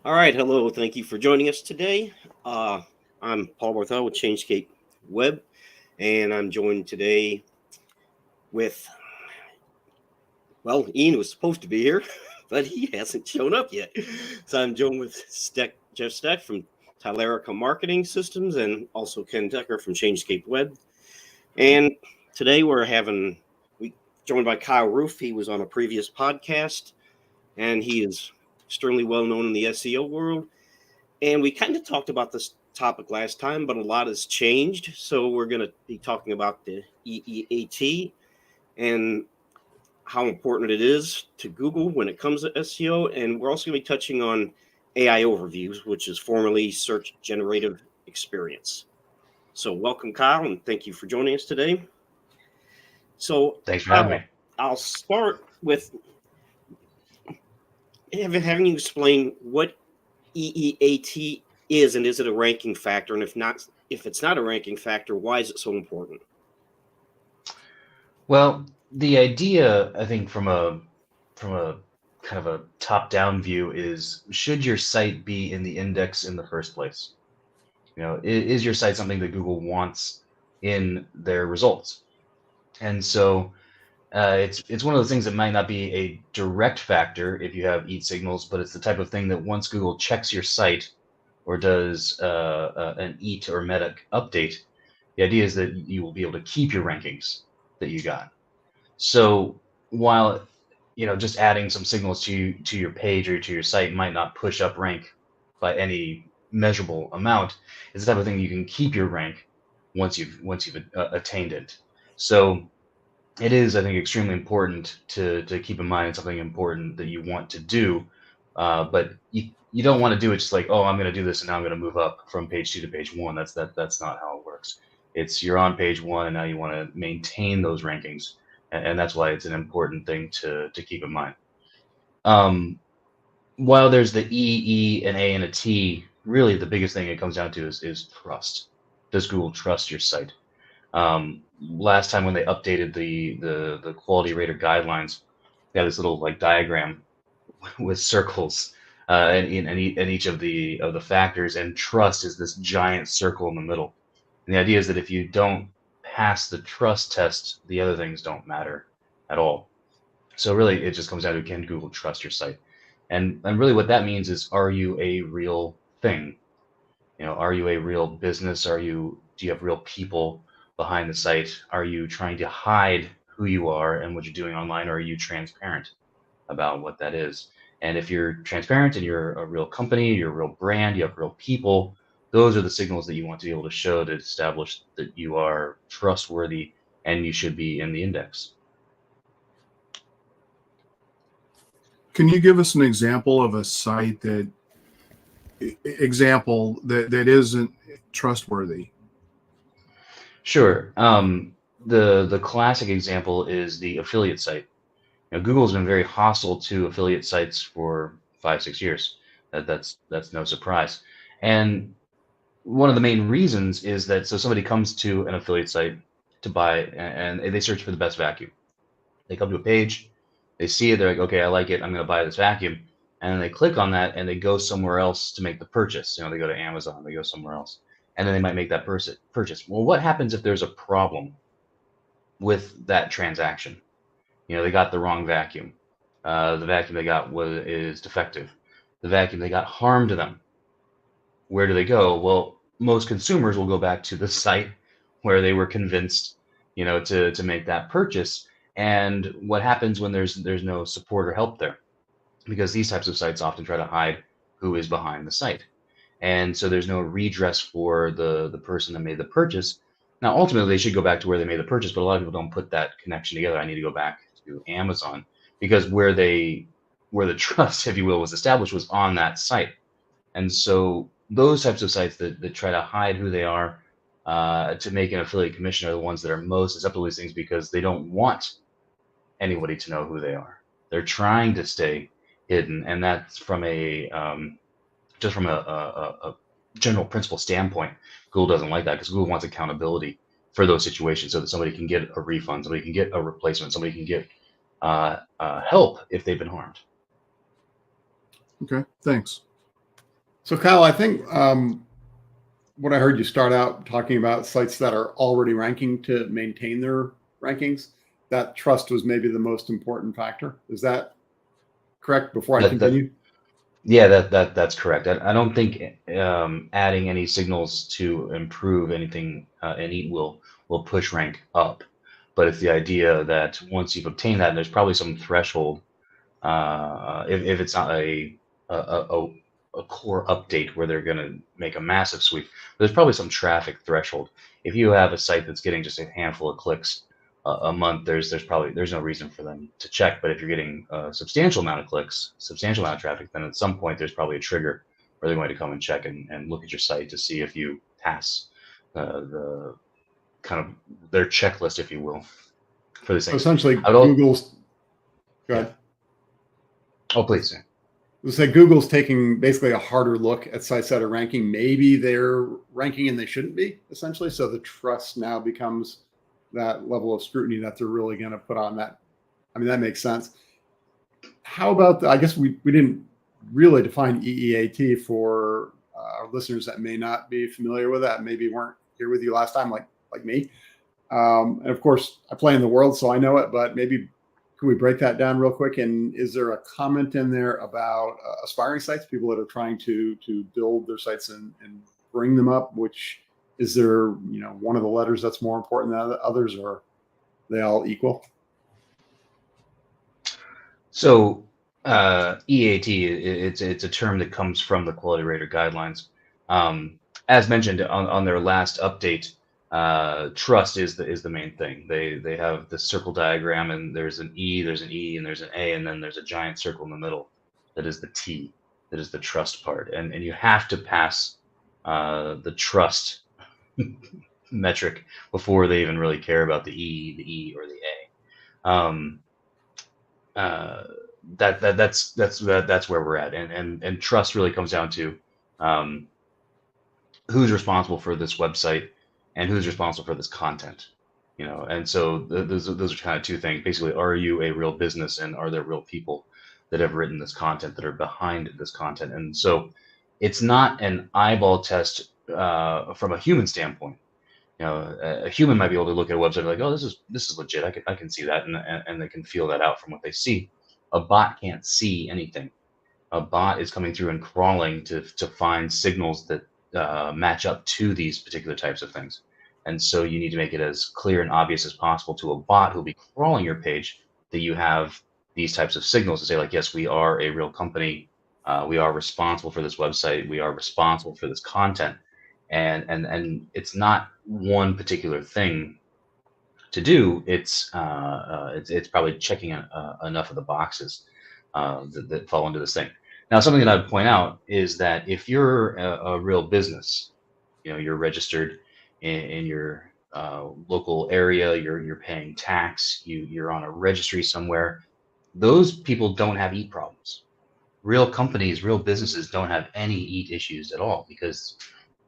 All right, hello. Thank you for joining us today. Uh, I'm Paul Barthel with Changescape Web, and I'm joined today with, Ian was supposed to be here, but he hasn't shown up yet. So I'm joined with Jeff Steck from Tylerica Marketing Systems and also Ken Decker from Changescape Web. And today we joined by Kyle Roof. He was on a previous podcast, and he is extremely well known in the SEO world. And we kind of talked about this topic last time, but a lot has changed. So we're going to be talking about the EEAT and how important it is to Google when it comes to SEO. And we're also going to be touching on AI overviews, which is formerly Search Generative Experience. So welcome, Kyle, and thank you for joining us today. So Thanks for having me. I'll start with having you explain what EEAT is, and is it a ranking factor? And if it's not a ranking factor, why is it so important? Well, the idea, I think, from a kind of a top-down view is, should your site be in the index in the first place? Is your site something that Google wants in their results? And so it's one of those things that might not be a direct factor if you have EAT signals, but it's the type of thing that once Google checks your site or does an EAT or meta update, the idea is that you will be able to keep your rankings that you got. So while just adding some signals to your page or to your site might not push up rank by any measurable amount, it's the type of thing you can keep your rank once you've attained it. So it is, I think, extremely important to keep in mind. It's something important that you want to do, but you don't want to do it just like, oh, I'm going to do this and now I'm going to move up from page 2 to page 1. That's not how it works. It's you're on page 1 and now you want to maintain those rankings, and that's why it's an important thing to keep in mind. While there's the an A, and a T, really the biggest thing it comes down to is trust. Does Google trust your site? Last time when they updated the quality rater guidelines, they had this little like diagram with circles in each of the factors, and trust is this giant circle in the middle. And the idea is that if you don't pass the trust test, the other things don't matter at all. So really, it just comes down to, can Google trust your site? And really what that means is, are you a real thing? Are you a real business? Do you have real people behind the site? Are you trying to hide who you are and what you're doing online, or are you transparent about what that is? And if you're transparent and you're a real company, you're a real brand, you have real people, those are the signals that you want to be able to show to establish that you are trustworthy and you should be in the index. Can you give us an example of a site that isn't trustworthy? Sure. The classic example is the affiliate site. Google's been very hostile to affiliate sites for 5-6 years. That's no surprise. And one of the main reasons is that, so somebody comes to an affiliate site to buy, and they search for the best vacuum. They come to a page, they see it, they're like, okay, I like it, I'm going to buy this vacuum. And then they click on that and they go somewhere else to make the purchase. They go to Amazon, they go somewhere else, and then they might make that purchase. Well, what happens if there's a problem with that transaction? They got the wrong vacuum. The vacuum they got is defective. The vacuum they got harmed them. Where do they go? Well, most consumers will go back to the site where they were convinced, to make that purchase. And what happens when there's no support or help there? Because these types of sites often try to hide who is behind the site. And so there's no redress for the person that made the purchase. Now, ultimately, they should go back to where they made the purchase, but a lot of people don't put that connection together. I need to go back to Amazon, because where the trust, if you will, was established was on that site. And so those types of sites that try to hide who they are to make an affiliate commission are the ones that are most susceptible to these things, because they don't want anybody to know who they are. They're trying to stay hidden, and that's from just from a general principle standpoint. Google doesn't like that, because Google wants accountability for those situations, so that somebody can get a refund, somebody can get a replacement, somebody can get help if they've been harmed. Okay, thanks. So Kyle, I think what I heard you start out talking about sites that are already ranking to maintain their rankings, that trust was maybe the most important factor. Is that correct before I continue? Yeah, that's correct. I don't think adding any signals to improve anything in EAT will push rank up, but it's the idea that once you've obtained that, and there's probably some threshold if it's not a core update where they're going to make a massive sweep. There's probably some traffic threshold. If you have a site that's getting just a handful of clicks a month, there's no reason for them to check. But if you're getting a substantial amount of clicks, substantial amount of traffic, then at some point there's probably a trigger where they're going to come and check and look at your site to see if you pass the kind of their checklist, if you will, for these things. Essentially, Google's. Go ahead. Oh, please. Let's say Google's taking basically a harder look at sites that are ranking. Maybe they're ranking and they shouldn't be, essentially. So the trust now becomes that level of scrutiny that they're really going to put on that. I mean, that makes sense. How about I guess we didn't really define EEAT for our listeners that may not be familiar with that, maybe weren't here with you last time, like me. And of course, I play in the world, so I know it, but maybe can we break that down real quick? And is there a comment in there about aspiring sites, people that are trying to build their sites and bring them up? Which is there, one of the letters that's more important than others, or are they all equal? So EAT, it's a term that comes from the Quality Rater Guidelines. As mentioned on their last update, trust is the main thing. They have the circle diagram, and there's an E, and there's an A, and then there's a giant circle in the middle that is the T, that is the trust part. And you have to pass the trust metric before they even really care about the E, or the A. That's where we're at, and trust really comes down to who's responsible for this website and who's responsible for this content, and so those are kind of two things. Basically, are you a real business, and are there real people that have written this content, that are behind this content? And so it's not an eyeball test from a human standpoint. A human might be able to look at a website like, oh, this is legit. I can see that, and they can feel that out from what they see. A bot can't see anything. A bot is coming through and crawling to find signals that match up to these particular types of things. And so you need to make it as clear and obvious as possible to a bot who'll be crawling your page that you have these types of signals to say, like, yes, we are a real company. We are responsible for this website. We are responsible for this content. And it's not one particular thing to do. It's probably checking enough of the boxes that fall into this thing. Now, something that I'd point out is that if you're a real business, you're registered in your local area, you're paying tax, you're on a registry somewhere, those people don't have EAT problems. Real companies, real businesses don't have any EAT issues at all, because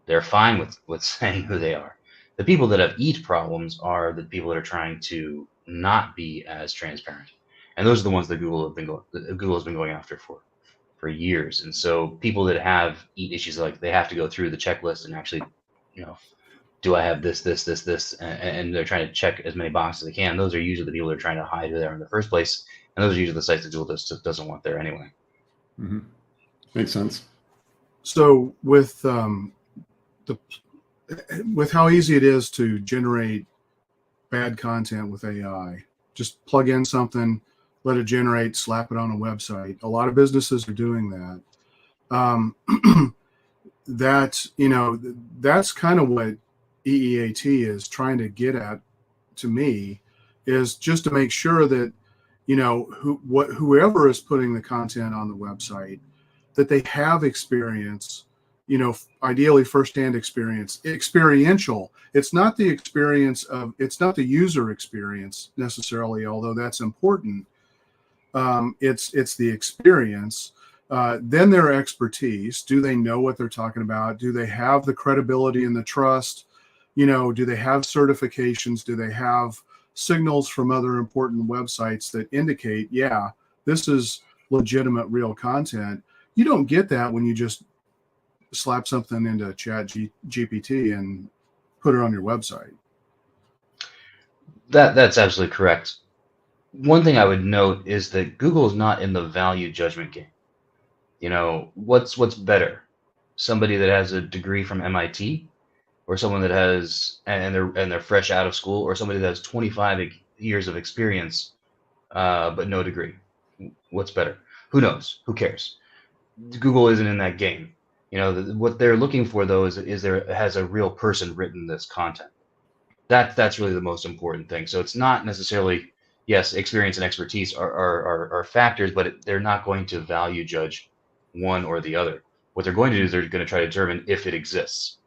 they're fine with saying who they are. The people that have EAT problems are the people that are trying to not be as transparent, and those are the ones that Google has been going after for years. And so people that have EAT issues, like, they have to go through the checklist and actually, do I have this, and they're trying to check as many boxes as they can. Those are usually the people that are trying to hide who they are in the first place, and those are usually the sites that Google doesn't want there anyway. Mm-hmm. Makes sense. So with how easy it is to generate bad content with AI, just plug in something, let it generate, slap it on a website. A lot of businesses are doing that. That's kind of what EEAT is trying to get at, to me, is just to make sure that, whoever is putting the content on the website, that they have experience, ideally firsthand experience, experiential. It's not the user experience necessarily, although that's important. It's the experience. Then their expertise. Do they know what they're talking about? Do they have the credibility and the trust? Do they have certifications? Do they have signals from other important websites that indicate, yeah, this is legitimate, real content? You don't get that when you just slap something into GPT and put it on your website. That's absolutely correct. One thing I would note is that Google is not in the value judgment game. What's better? Somebody that has a degree from MIT, or someone that has and they're fresh out of school, or somebody that has 25 years of experience but no degree? What's better? Who knows? Who cares? Google isn't in that game. What they're looking for though is has a real person written this content. That's really the most important thing. So it's not necessarily, yes, experience and expertise are factors, but they're not going to value judge one or the other. What they're going to do is they're going to try to determine if it exists,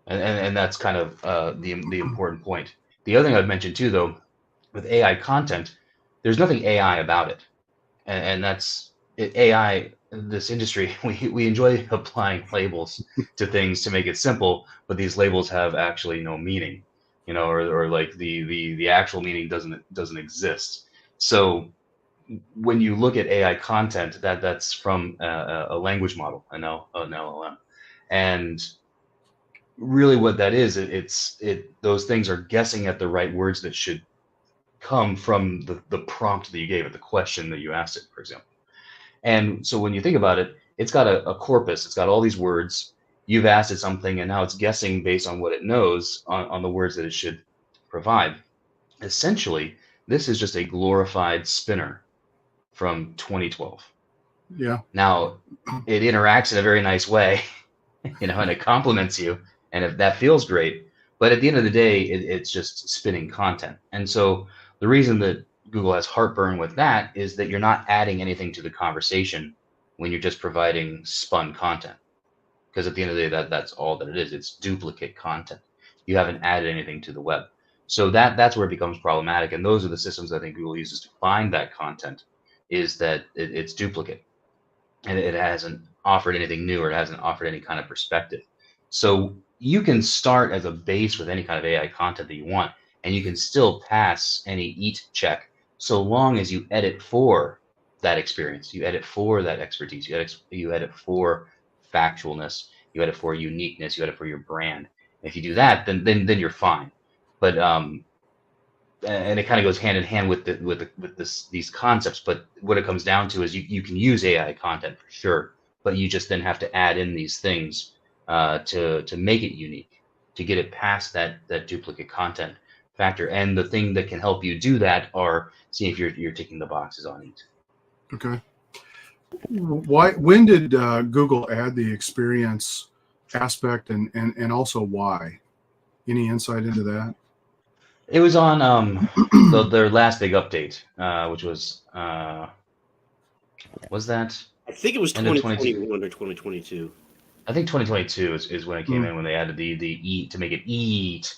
and that's kind of the important point. The other thing I'd mention too, though, with AI content, there's nothing AI about it, and that's AI. This industry, we enjoy applying labels to things to make it simple, but these labels have actually no meaning, or like the actual meaning doesn't exist. So when you look at AI content, that's from a language model, an LLM, and really what that is, those things are guessing at the right words that should come from the prompt that you gave it, the question that you asked it, for example. And so when you think about it, it's got a corpus. It's got all these words. You've asked it something, and now it's guessing based on what it knows on the words that it should provide. Essentially, this is just a glorified spinner from 2012. Yeah. Now, it interacts in a very nice way, and it compliments you, and if that feels great. But at the end of the day, it's just spinning content. And so the reason that Google has heartburn with that is that you're not adding anything to the conversation when you're just providing spun content. Because at the end of the day, that's all that it is. It's duplicate content. You haven't added anything to the web. So that's where it becomes problematic. And those are the systems I think Google uses to find that content, is that it's duplicate. And it hasn't offered anything new, or it hasn't offered any kind of perspective. So you can start as a base with any kind of AI content that you want, and you can still pass any EAT check so long as you edit for that experience, you edit for that expertise, you edit for factualness, you edit for uniqueness, you edit for your brand. If you do that, then you're fine. But and it kind of goes hand in hand with these concepts. But what it comes down to is you can use AI content for sure, but you just then have to add in these things to make it unique, to get it past that duplicate content factor. And the thing that can help you do that are see if you're ticking the boxes on it. Okay. When did Google add the experience aspect, and also why? Any insight into that? It was on their last big update, which was that? I think it was End of 2021 or 2022. I think 2022 is when it came in, when they added the eat to make it eat.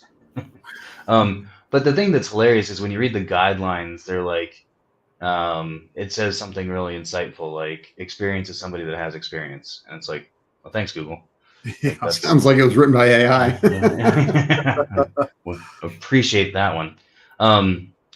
But the thing that's hilarious is when you read the guidelines, they're like, it says something really insightful, like experience is somebody that has experience. And it's like, well, thanks, Google. Yeah. Sounds like it was written by AI. Well, appreciate that one.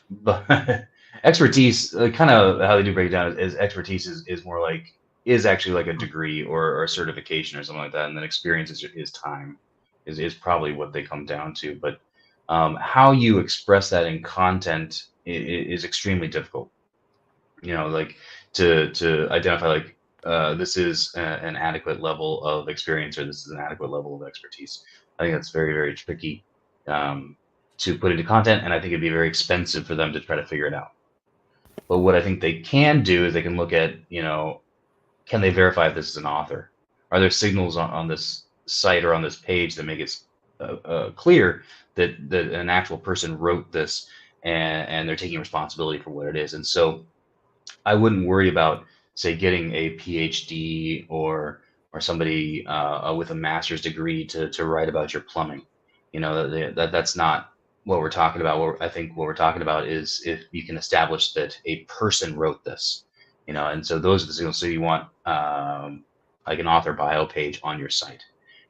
But expertise, kind of how they do break it down is expertise is more like, is actually like a degree or a certification or something like that. And then experience is time, is probably what they come down to. But how you express that in content is extremely difficult. Like to identify like this is an adequate level of experience, or this is an adequate level of expertise. I think that's very, very tricky to put into content, and I think it'd be very expensive for them to try to figure it out. But what I think they can do is they can look at, can they verify if this is an author? Are there signals on this site or on this page that make it clear that an actual person wrote this and they're taking responsibility for what it is? And so I wouldn't worry about, say, getting a PhD or somebody with a master's degree to write about your plumbing. That's not what we're talking about. I think what we're talking about is if you can establish that a person wrote this, and so those are the signals. So you want like an author bio page on your site,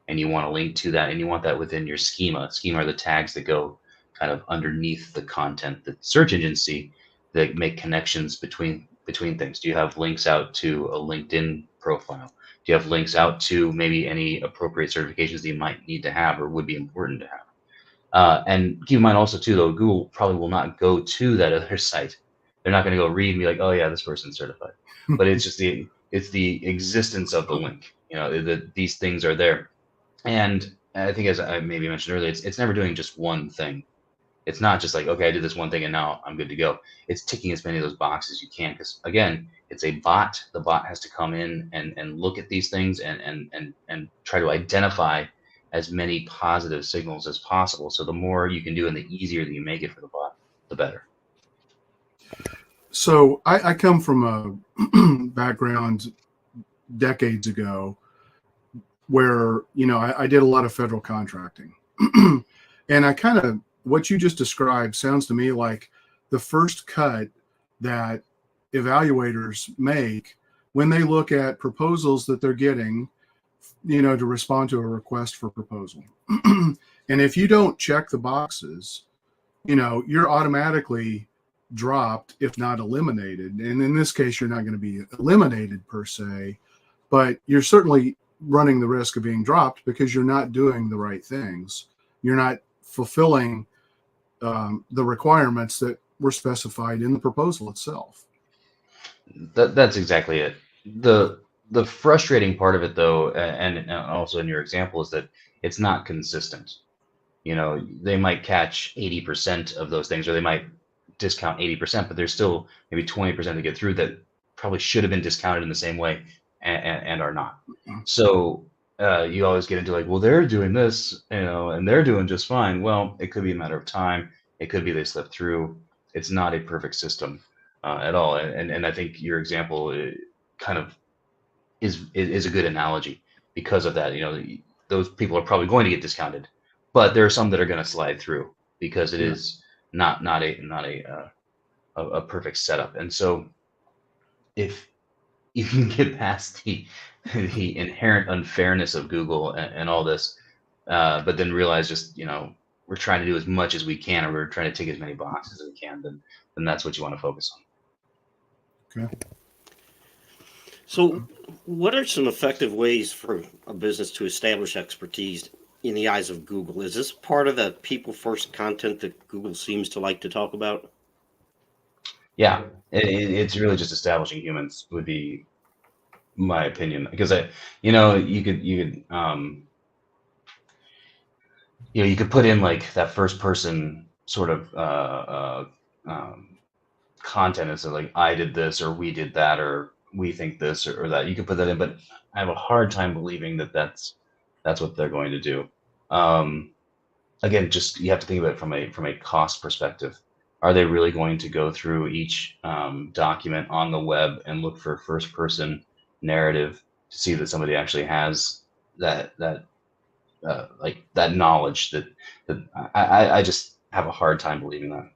and you want to link to that, and you want that within your schema. Schema are the tags that go kind of underneath the content that search engines see, that make connections between between things? Do you have links out to a LinkedIn profile? Do you have links out to maybe any appropriate certifications that you might need to have or would be important to have? And keep in mind also too, though, Google probably will not go to that other site. They're not going to go read and be like, oh yeah, this person's certified. But it's just the existence of the link. These things are there. And I think, as I maybe mentioned earlier, it's never doing just one thing. It's not just like, okay, I did this one thing and now I'm good to go. It's ticking as many of those boxes as you can, because again, it's a bot. The bot has to come in and look at these things and try to identify as many positive signals as possible. So the more you can do and the easier that you make it for the bot, the better. So I come from a background decades ago where, I did a lot of federal contracting. And I kind of, what you just described sounds to me like the first cut that evaluators make when they look at proposals that they're getting, to respond to a request for proposal. And if you don't check the boxes, you're automatically dropped, if not eliminated. And in this case, you're not going to be eliminated per se, but you're certainly running the risk of being dropped because you're not doing the right things. You're not fulfilling the requirements that were specified in the proposal itself. That's exactly it. The frustrating part of it, though, and also in your example, is that it's not consistent. They might catch 80% of those things, or they might discount 80%, but there's still maybe 20% to get through that probably should have been discounted in the same way and are not. So you always get into like, well, they're doing this, and they're doing just fine. Well, it could be a matter of time. It could be they slipped through. It's not a perfect system at all. And I think your example kind of is a good analogy because of that. Those people are probably going to get discounted, but there are some that are going to slide through because it is not a perfect setup. And so if you can get past the inherent unfairness of Google and all this, but then realize just, we're trying to do as much as we can, or we're trying to tick as many boxes as we can, then that's what you want to focus on. Okay. So what are some effective ways for a business to establish expertise in the eyes of Google? Is this part of the people first content that Google seems to like to talk about? Yeah, it's really just establishing humans would be my opinion, because you could put in like that first person sort of content and so like, I did this, or we did that, or we think this or that. You could put that in, but I have a hard time believing that that's what they're going to do. Again, just you have to think about it from a cost perspective. Are they really going to go through each document on the web and look for first person narrative to see that somebody actually has that knowledge that I just have a hard time believing that.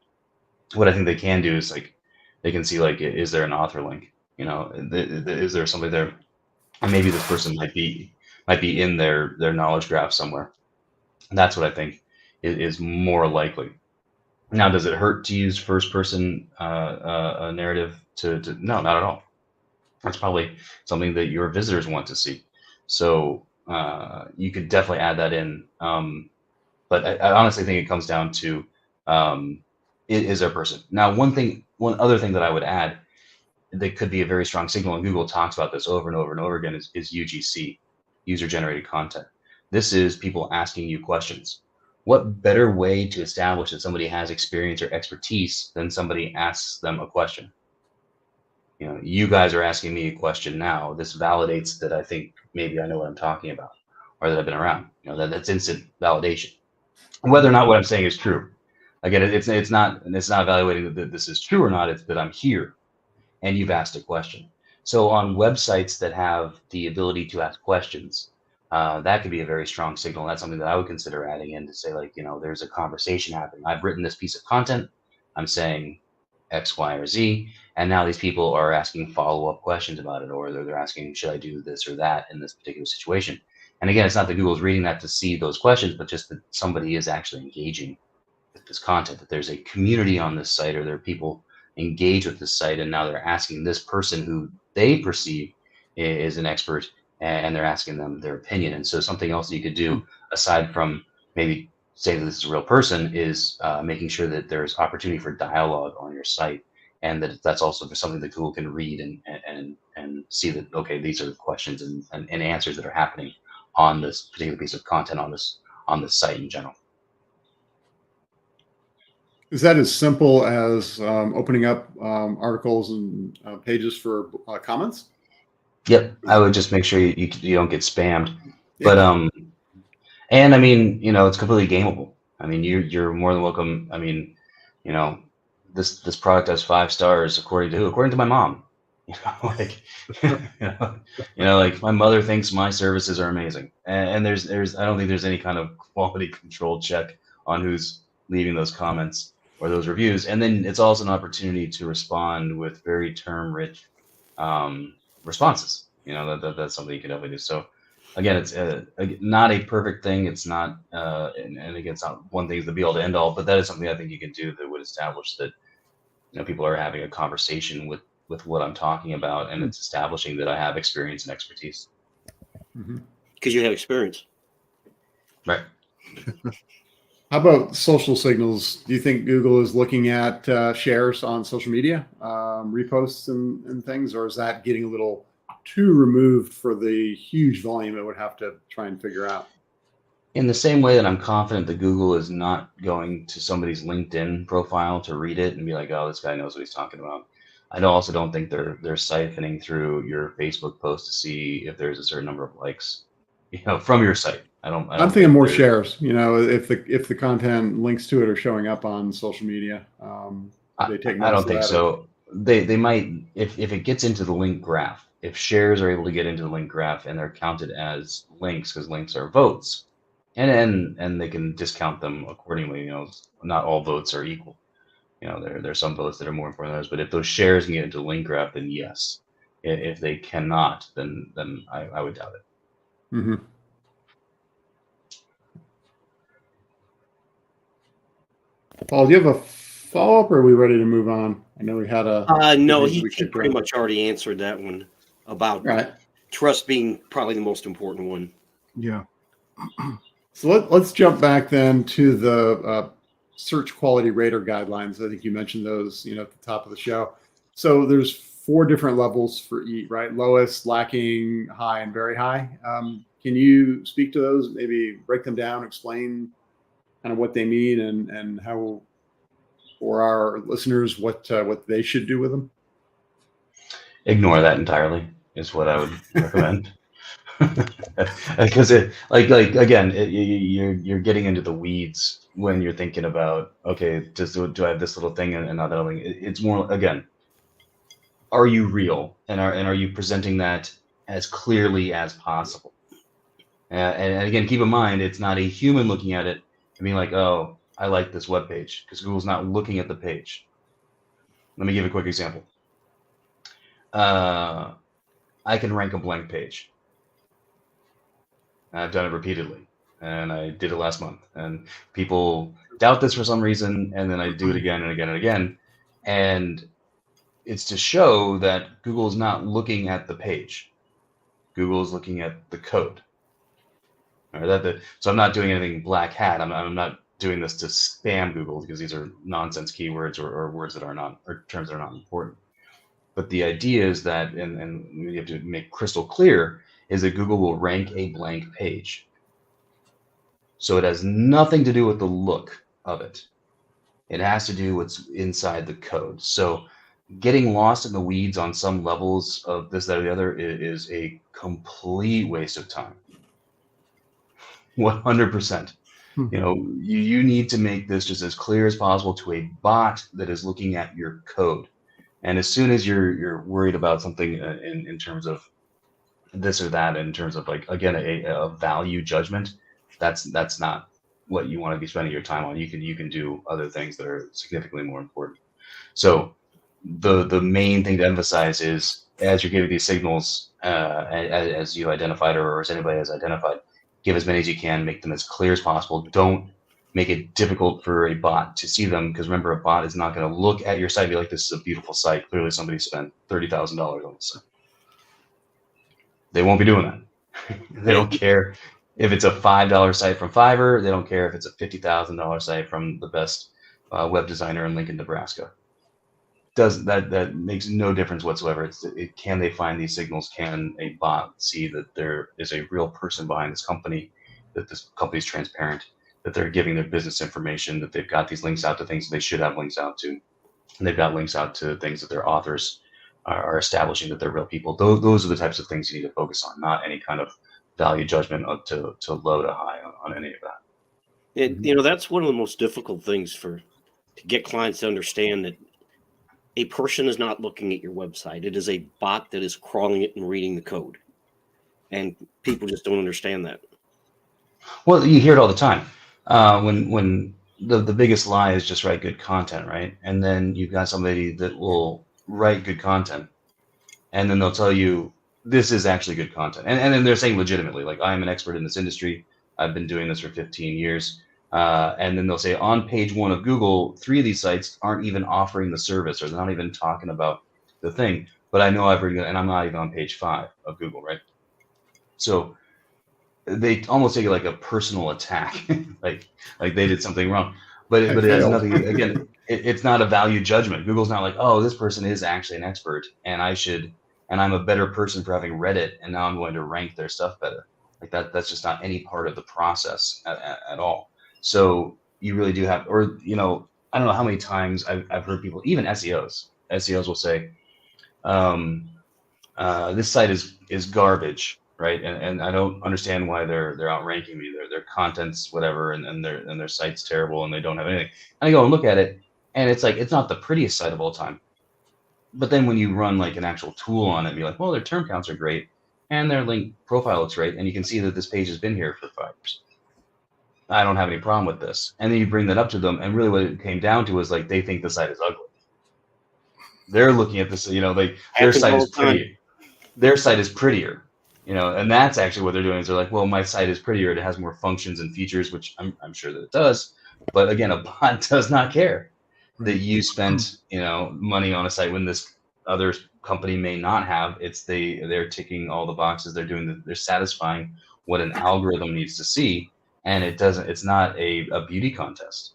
What I think they can do is like, they can see like, is there an author link? Is there somebody there? And maybe this person might be in their knowledge graph somewhere. And that's what I think is more likely. Now, does it hurt to use first person narrative to no, not at all. That's probably something that your visitors want to see. So you could definitely add that in. But I honestly think it comes down to, is there a person? Now, one other thing that I would add that could be a very strong signal, and Google talks about this over and over and over again, is UGC, user generated content. This is people asking you questions. What better way to establish that somebody has experience or expertise than somebody asks them a question? You guys are asking me a question now. This validates that I think maybe I know what I'm talking about, or that I've been around. That's instant validation. Whether or not what I'm saying is true. Again, it's not evaluating that this is true or not. It's that I'm here, and you've asked a question. So on websites that have the ability to ask questions, that could be a very strong signal. That's something that I would consider adding in to say, like, there's a conversation happening. I've written this piece of content. I'm saying X, Y, or Z, and now these people are asking follow-up questions about it, or they're asking, should I do this or that in this particular situation? And again, it's not that Google's reading that to see those questions, but just that somebody is actually engaging with this content, that there's a community on this site, or there are people, engage with this site, and now they're asking this person who they perceive is an expert, and they're asking them their opinion. And so something else you could do aside from maybe saying that this is a real person is making sure that there's opportunity for dialogue on your site, and that's also something that Google can read and see that, okay, these are the questions and answers that are happening on this particular piece of content on this site in general. Is that as simple as opening up articles and pages for comments? Yep, I would just make sure you don't get spammed. Yeah. But and I mean, it's completely gameable. I mean, you're more than welcome. I mean, this product has 5 stars according to who? According to my mom. Like, like my mother thinks my services are amazing, and there's I don't think there's any kind of quality control check on who's leaving those comments or those reviews. And then it's also an opportunity to respond with very term-rich responses. That's something you can definitely do. So again, it's not a perfect thing. It's not, and again, it's not one thing is the be all to end all, but that is something I think you can do that would establish that people are having a conversation with what I'm talking about, and it's establishing that I have experience and expertise. Because you have experience. Right. How about social signals? Do you think Google is looking at shares on social media, reposts and things, or is that getting a little too removed for the huge volume it would have to try and figure out? In the same way that I'm confident that Google is not going to somebody's LinkedIn profile to read it and be like, oh, this guy knows what he's talking about. I also don't think they're siphoning through your Facebook post to see if there's a certain number of likes, from your site. I'm thinking more shares. If the content links to it are showing up on social media, they take. I don't think so. They might if it gets into the link graph. If shares are able to get into the link graph and they're counted as links, because links are votes, and they can discount them accordingly. Not all votes are equal. There's some votes that are more important than others. But if those shares can get into the link graph, then yes. If they cannot, then I would doubt it. Mm-hmm. Paul, do you have a follow-up, or are we ready to move on? I know we had a... No, he pretty much already answered that one about trust being probably the most important one. Yeah. So let's jump back then to the search quality rater guidelines. I think you mentioned those, at the top of the show. So there's 4 different levels for each, right? Lowest, lacking, high, and very high. Can you speak to those? Maybe break them down, explain kind of what they mean and how, for our listeners, what they should do with them? Ignore that entirely is what I would recommend. Because you're getting into the weeds when you're thinking about, okay, do I have this little thing and not that other thing? It's more, again, are you real, and are you presenting that as clearly as possible? And again, keep in mind, it's not a human looking at it and being like, oh, I like this web page, because Google's not looking at the page. Let me give a quick example. I can rank a blank page. I've done it repeatedly, and I did it last month. And people doubt this for some reason, and then I do it again and again and again. And it's to show that Google is not looking at the page. Google is looking at the code. So I'm not doing anything black hat. I'm not doing this to spam Google, because these are nonsense keywords or words that are not, or terms that are not important. But the idea is that, and we have to make crystal clear, is that Google will rank a blank page. So it has nothing to do with the look of it. It has to do with what's inside the code. So getting lost in the weeds on some levels of this, that, or the other is a complete waste of time. 100%. You need to make this just as clear as possible to a bot that is looking at your code. And as soon as you're worried about something in terms of this or that, in terms of, like, again, a value judgment, that's not what you want to be spending your time on. You can do other things that are significantly more important. So the main thing to emphasize is, as you're giving these signals, as you identified, or as anybody has identified, give as many as you can, make them as clear as possible. Don't make it difficult for a bot to see them, because remember, a bot is not going to look at your site and be like, this is a beautiful site. Clearly somebody spent $30,000 on this site. They won't be doing that. They don't care if it's a $5 site from Fiverr. They don't care if it's a $50,000 site from the best web designer in Lincoln, Nebraska. That makes no difference whatsoever. Can they find these signals? Can a bot see that there is a real person behind this company, that this company is transparent, that they're giving their business information, that they've got these links out to things that they should have links out to, and they've got links out to things that their authors are establishing that they're real people. Those are the types of things you need to focus on, not any kind of value judgment to low to high on any of that. That's one of the most difficult things to get clients to understand, that a person is not looking at your website. It is a bot that is crawling it and reading the code. And people just don't understand that. Well, you hear it all the time. When the biggest lie is just write good content, right? And then you've got somebody that will write good content, and then they'll tell you this is actually good content. And then they're saying legitimately, like, I am an expert in this industry. I've been doing this for 15 years. And then they'll say on page 1 of Google, 3 of these sites aren't even offering the service, or they're not even talking about the thing. But I know I've written, and I'm not even on page 5 of Google, right? So they almost take it like a personal attack, like they did something wrong. But it has nothing. Again, it's not a value judgment. Google's not like, oh, this person is actually an expert, and I'm a better person for having read it, and now I'm going to rank their stuff better. Like that's just not any part of the process at all. So you really do have, or I don't know how many times I've heard people, even SEOs will say, this site is garbage, right? And I don't understand why they're outranking me. Their content's whatever, and their site's terrible, and they don't have anything. And I go and look at it, and it's like, it's not the prettiest site of all time. But then when you run like an actual tool on it, and be like, well, their term counts are great, and their link profile looks great, and you can see that this page has been here for 5 years. I don't have any problem with this. And then you bring that up to them, and really what it came down to was, like, they think the site is ugly. They're looking at this, their site is prettier. Their site is prettier, and that's actually what they're doing, is they're like, well, my site is prettier. It has more functions and features, which I'm sure that it does. But again, a bot does not care that you spent, money on a site when this other company may not have. They're ticking all the boxes. They're satisfying what an algorithm needs to see. And it's not a beauty contest.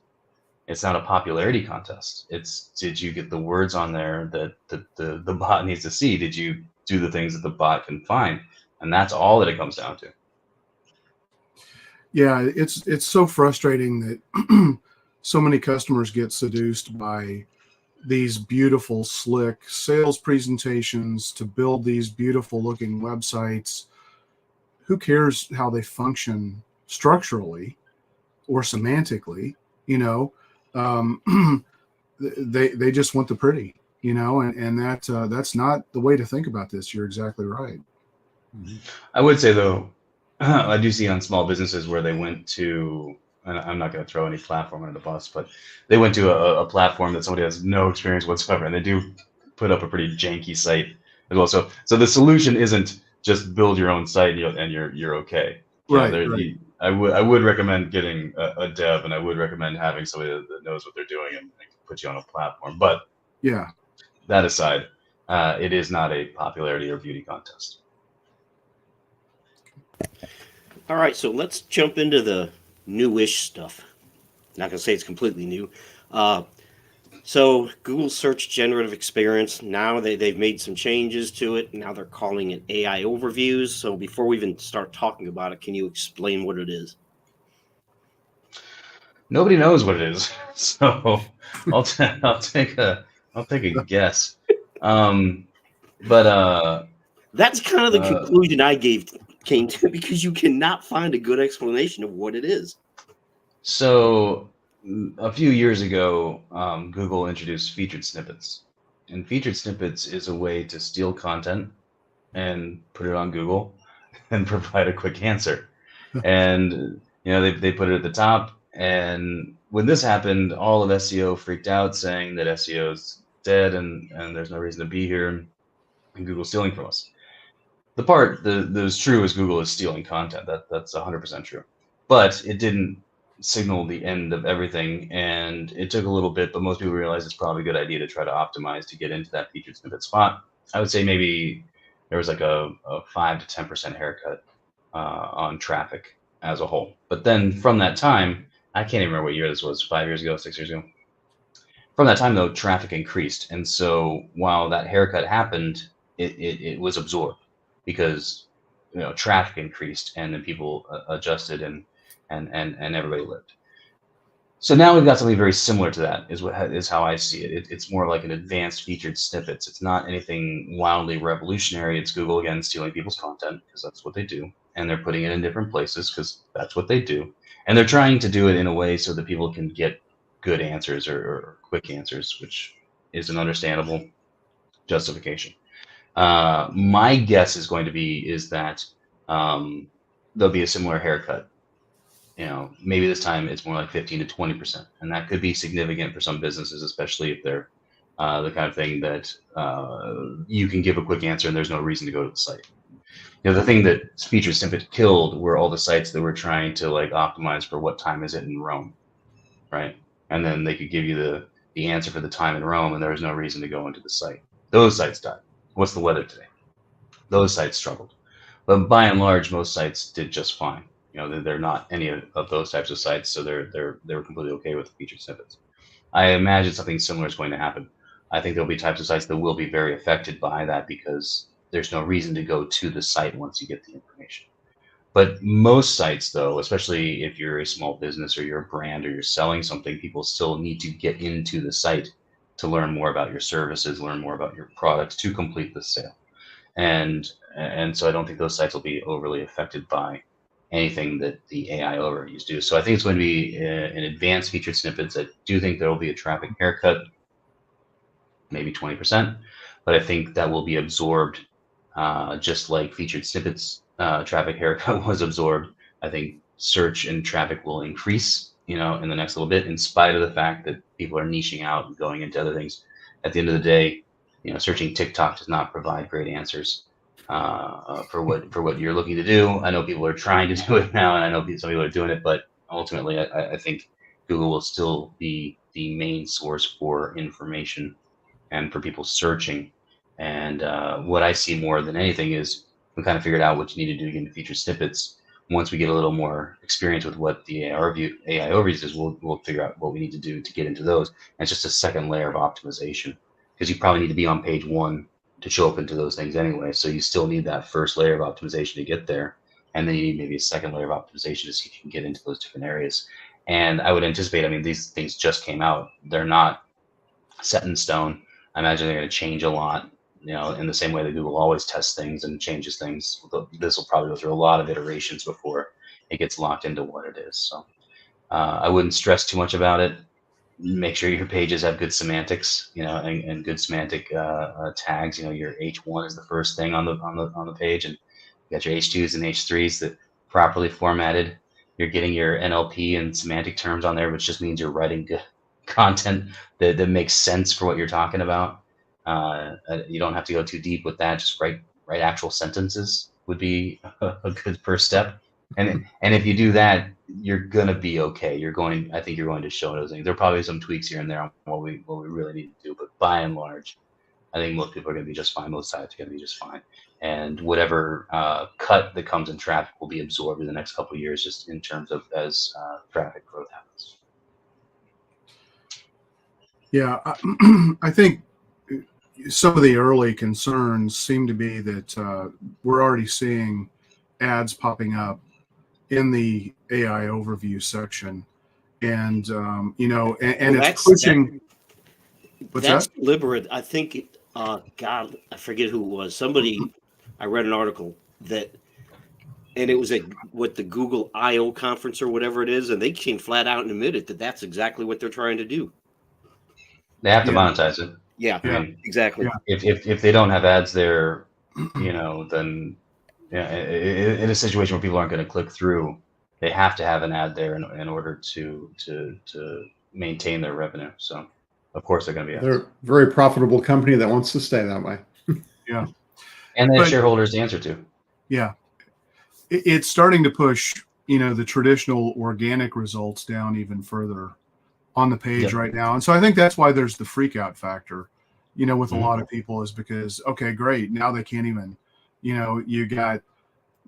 It's not a popularity contest. It's, did you get the words on there that the bot needs to see? Did you do the things that the bot can find? And that's all that it comes down to. Yeah, it's so frustrating that so many customers get seduced by these beautiful, slick sales presentations to build these beautiful looking websites. Who cares how they function structurally or semantically? They just want the pretty, and that's not the way to think about this. You're exactly right. I would say, though, I do see on small businesses where they went to, and I'm not going to throw any platform under the bus, but they went to a platform that somebody has no experience whatsoever, and they do put up a pretty janky site as well. So the solution isn't just build your own site and you're okay. Right. I would recommend getting a dev, and I would recommend having somebody that knows what they're doing and can put you on a platform. But yeah, that aside, it is not a popularity or beauty contest. All right, so let's jump into the newish stuff. Not going to say it's completely new. So Google Search Generative Experience, now they've made some changes to it. Now they're calling it AI Overviews. So before we even start talking about it, can you explain what it is? Nobody knows what it is, so I'll take a guess. But that's kind of the conclusion I came to, because you cannot find a good explanation of what it is. So a few years ago, Google introduced featured snippets, and featured snippets is a way to steal content and put it on Google and provide a quick answer. And they put it at the top. And when this happened, all of SEO freaked out, saying that SEO is dead and there's no reason to be here, and Google's stealing from us. The part that is true is Google is stealing content. That's 100% true. But it didn't signal the end of everything, and it took a little bit, but most people realized it's probably a good idea to try to optimize to get into that featured snippet spot. I would say maybe there was like a 5 to 10% haircut on traffic as a whole. But then from that time, I can't even remember what year this was, 5 years ago, 6 years ago. From that time, though, traffic increased. And so while that haircut happened, it was absorbed because traffic increased, and then people adjusted, and everybody lived. So now we've got something very similar to that, is how I see it. It's more like an advanced featured snippets. It's not anything wildly revolutionary. It's Google, again, stealing people's content, because that's what they do. And they're putting it in different places because that's what they do. And they're trying to do it in a way so that people can get good answers or quick answers, which is an understandable justification. My guess is going to be that there'll be a similar haircut. Maybe this time it's more like 15 to 20%, and that could be significant for some businesses, especially if they're the kind of thing that you can give a quick answer and there's no reason to go to the site. The thing that featured snippet killed were all the sites that were trying to optimize for what time is it in Rome, right? And then they could give you the answer for the time in Rome, and there was no reason to go into the site. Those sites died. What's the weather today? Those sites struggled. But by and large, most sites did just fine. They're not any of those types of sites, so they were completely okay with the featured snippets. I imagine something similar is going to happen. I think there'll be types of sites that will be very affected by that because there's no reason to go to the site once you get the information. But most sites, though, especially if you're a small business or you're a brand or you're selling something, people still need to get into the site to learn more about your services, learn more about your products to complete the sale. And so I don't think those sites will be overly affected by anything that the AI overviews do. So I think it's going to be an advanced featured snippets. I do think there will be a traffic haircut, maybe 20%, but I think that will be absorbed just like featured snippets traffic haircut was absorbed. I think search and traffic will increase, in the next little bit, in spite of the fact that people are niching out and going into other things. At the end of the day, searching TikTok does not provide great answers for what you're looking to do. I know people are trying to do it now, and I know some people are doing it, but ultimately, I think Google will still be the main source for information and for people searching. And what I see more than anything is we kind of figured out what you need to do to get into featured snippets. Once we get a little more experience with what the AI overviews is, we'll figure out what we need to do to get into those. And it's just a second layer of optimization, because you probably need to be on page 1 to show up into those things anyway. So you still need that first layer of optimization to get there. And then you need maybe a second layer of optimization to see if you can get into those different areas. And I would anticipate, these things just came out. They're not set in stone. I imagine they're going to change a lot, in the same way that Google always tests things and changes things. This will probably go through a lot of iterations before it gets locked into what it is. So I wouldn't stress too much about it. Make sure your pages have good semantics, and good semantic tags. Your H1 is the first thing on the page, and you got your H2s and H3s that properly formatted. You're getting your NLP and semantic terms on there, which just means you're writing good content that makes sense for what you're talking about. You don't have to go too deep with that. Just write actual sentences would be a good first step. And if you do that, you're gonna be okay. I think you're going to show those things. There are probably some tweaks here and there on what we really need to do, but by and large, I think most people are going to be just fine. Most sites are going to be just fine. And whatever cut that comes in traffic will be absorbed in the next couple of years, just in terms of as traffic growth happens. Yeah, I think some of the early concerns seem to be that we're already seeing ads popping up in the AI overview section, and and it's pushing. That's deliberate. I think. God, I forget who it was. Somebody. I read an article and it was at the Google I/O conference or whatever it is, and they came flat out and admitted that that's exactly what they're trying to do. They have to monetize it. Yeah, exactly. Yeah. If they don't have ads there, then in a situation where people aren't going to click through, they have to have an ad there in order to maintain their revenue. So of course they're going to be ads. They're a very profitable company that wants to stay that way. And they have shareholders to answer to. Yeah. It's starting to push the traditional organic results down even further on the page Yep. right now. And so I think that's why there's the freak out factor, with a Mhm. lot of people, is because, okay, great. Now they can't even, you got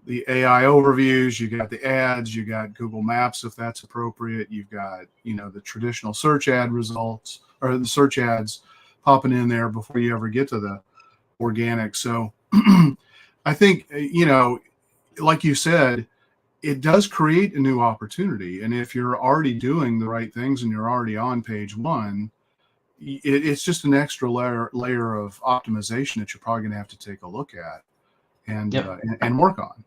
the AI overviews, you got the ads, you got Google Maps, if that's appropriate. You've got, the traditional search ad results, or the search ads popping in there before you ever get to the organic. So I think, like you said, it does create a new opportunity. And if you're already doing the right things and you're already on page one, it's just an extra layer of optimization that you're probably going to have to take a look at and Yep. and work on.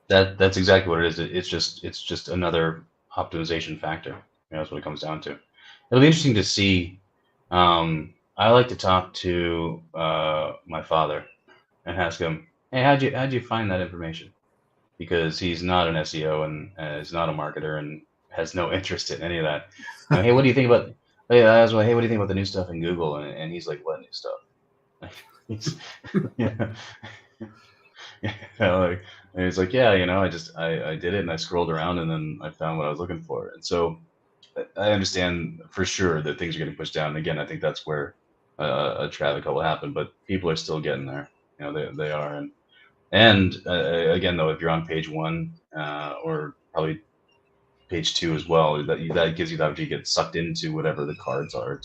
That's exactly what it is. It's just another optimization factor. That's what it comes down to. It'll be interesting to see. I like to talk to my father and ask him, "Hey, how'd you find that information?" Because he's not an SEO and is not a marketer and has no interest in any of that. Hey, what do you think about? Hey, I was like, hey, what do you think about the new stuff in Google? And he's like, what new stuff? He's, yeah. Like, and he's like, yeah, I did it and I scrolled around and then I found what I was looking for. And so I understand for sure that things are getting pushed down. And again, I think that's where a traffic cut will happen, but people are still getting there. They are. And again, though, if you're on page one or probably page two as well, that gives you the opportunity to get sucked into whatever the cards are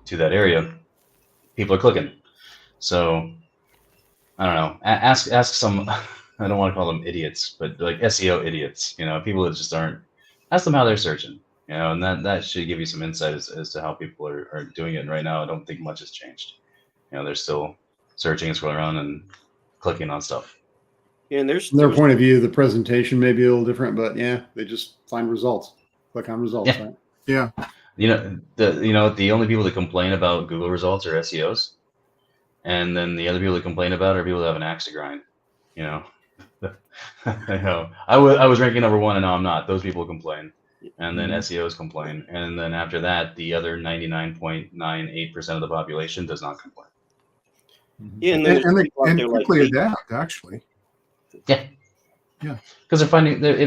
to that area. People are clicking. So I don't know. Ask some. I don't want to call them idiots, but like SEO idiots. People that just aren't. Ask them how they're searching. And that should give you some insight as to how people are doing it. And right now, I don't think much has changed. They're still searching and scrolling around and clicking on stuff. Yeah, and From their point of view, the presentation may be a little different, but yeah, they just find results. Click on results, Yeah. right? Yeah. The only people that complain about Google results are SEOs, and then the other people that complain about are people that have an axe to grind. I was ranking number one and now I'm not. Those people complain, and then SEOs complain, and then after that, the other 99.98% of the population does not complain. Yeah, and they quickly adapt, actually. Yeah. Yeah. Because if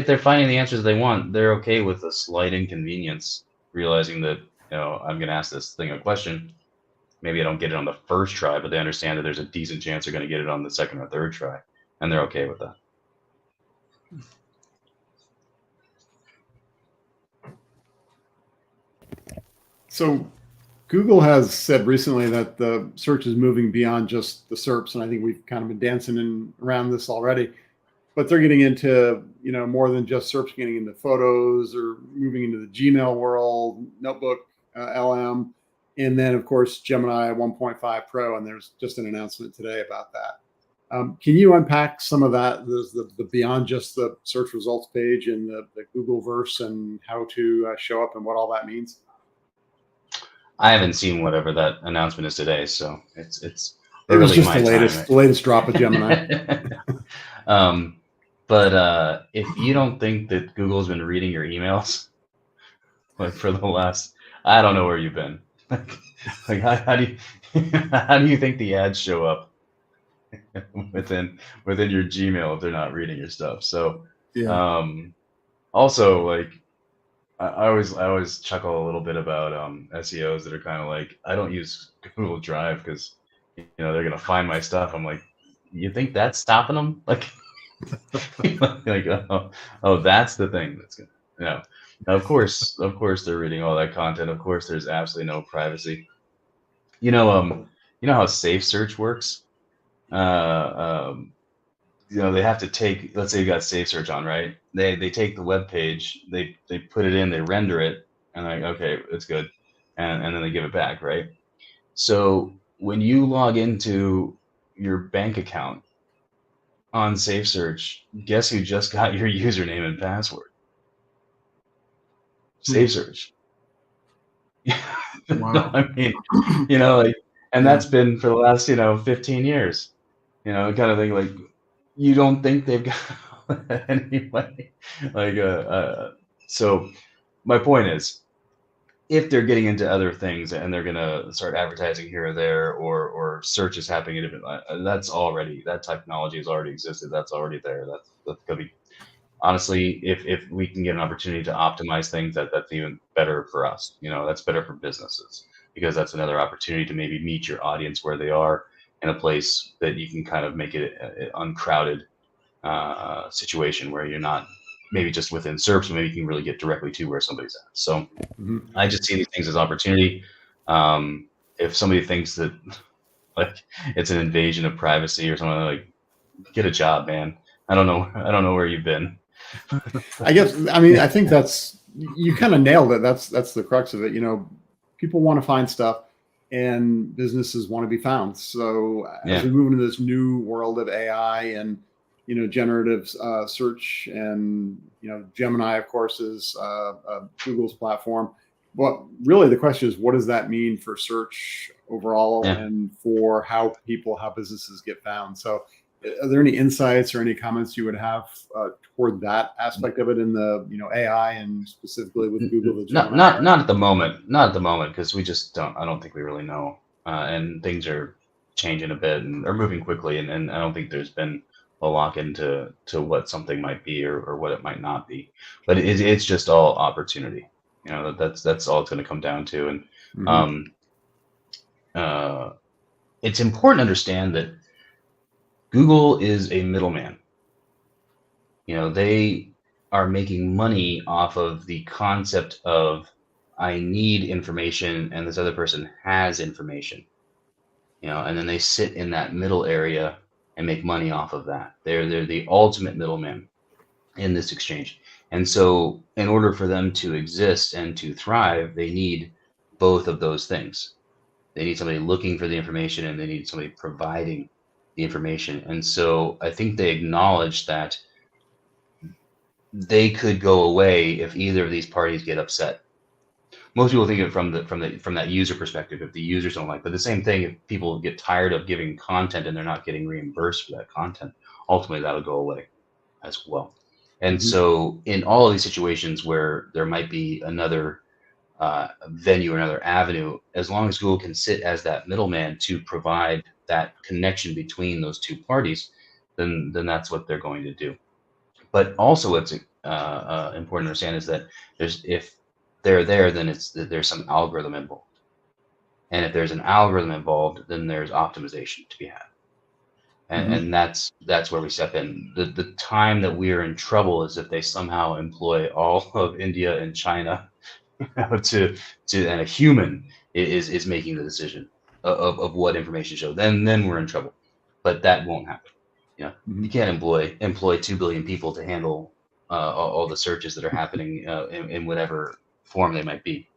they're finding the answers they want, they're okay with a slight inconvenience, realizing that I'm going to ask this thing a question. Maybe I don't get it on the first try, but they understand that there's a decent chance they're going to get it on the second or third try, and they're okay with that. So Google has said recently that the search is moving beyond just the SERPs, and I think we've kind of been dancing around this already. But they're getting into more than just SERPs, getting into photos or moving into the Gmail world, Notebook, LM, and then of course Gemini 1.5 Pro. And there's just an announcement today about that. Can you unpack some of that, the beyond just the search results page and the Google verse and how to show up and what all that means? I haven't seen whatever that announcement is today, so it's it was just my the latest drop of Gemini. But if you don't think that Google's been reading your emails, like for the last, I don't know where you've been. Like how do you think the ads show up within your Gmail if they're not reading your stuff? So Yeah. Also, like I always chuckle a little bit about SEOs that are kind of like, I don't use Google Drive because they're gonna find my stuff. I'm like, you think that's stopping them? Like, like oh, that's the thing that's gonna of course they're reading all that content. Of course, there's absolutely no privacy. You know how safe search works. They have to take, let's say you got safe search on, right? They take the web page, they put it in, they render it, and like, okay, it's good, and then they give it back, right? So when you log into your bank account on safe search, guess who just got your username and password? Safe search. Wow. I mean, and that's been for the last 15 years, kind of thing. Like, you don't think they've got anyway. Like, so my point is, if they're getting into other things and they're gonna start advertising here or there, or search is happening in different, that technology has already existed. That's already there. That's gonna be honestly, if we can get an opportunity to optimize things, that's even better for us. That's better for businesses, because that's another opportunity to maybe meet your audience where they are, in a place that you can kind of make it an uncrowded situation where you're not maybe just within SERPs, but maybe you can really get directly to where somebody's at. So I just see these things as opportunity. If somebody thinks that like it's an invasion of privacy or something, like, get a job, man. I don't know where you've been. I guess, I mean, I think you kind of nailed it. That's the crux of it. People want to find stuff, and businesses want to be found. So as we move into this new world of AI and generative search, and Gemini, of course, is Google's platform. But really, the question is, what does that mean for search overall, and for how businesses get found? So, are there any insights or any comments you would have toward that aspect of it in the AI, and specifically with Google? Not at the moment. Not at the moment, because we just don't. I don't think we really know, and things are changing a bit and are moving quickly, and I don't think there's been a lock into what something might be or what it might not be. But it's just all opportunity. That's all it's going to come down to, and it's important to understand that Google is a middleman. They are making money off of the concept of, I need information and this other person has information. And then they sit in that middle area and make money off of that. They're the ultimate middleman in this exchange. And so in order for them to exist and to thrive, they need both of those things. They need somebody looking for the information, and they need somebody providing the information. And so I think they acknowledge that they could go away if either of these parties get upset. Most people think of it from that user perspective, if the users don't like. But the same thing, if people get tired of giving content and they're not getting reimbursed for that content, ultimately that'll go away as well. And so in all of these situations where there might be another venue or another avenue, as long as Google can sit as that middleman to provide that connection between those two parties, then that's what they're going to do. But also, what's important to understand is that if they're there, then there's some algorithm involved, and if there's an algorithm involved, then there's optimization to be had, and that's where we step in. The time that we are in trouble is if they somehow employ all of India and China to and a human is making the decision of what information show. Then we're in trouble, but that won't happen. You can't employ 2 billion people to handle all the searches that are happening in whatever form they might be.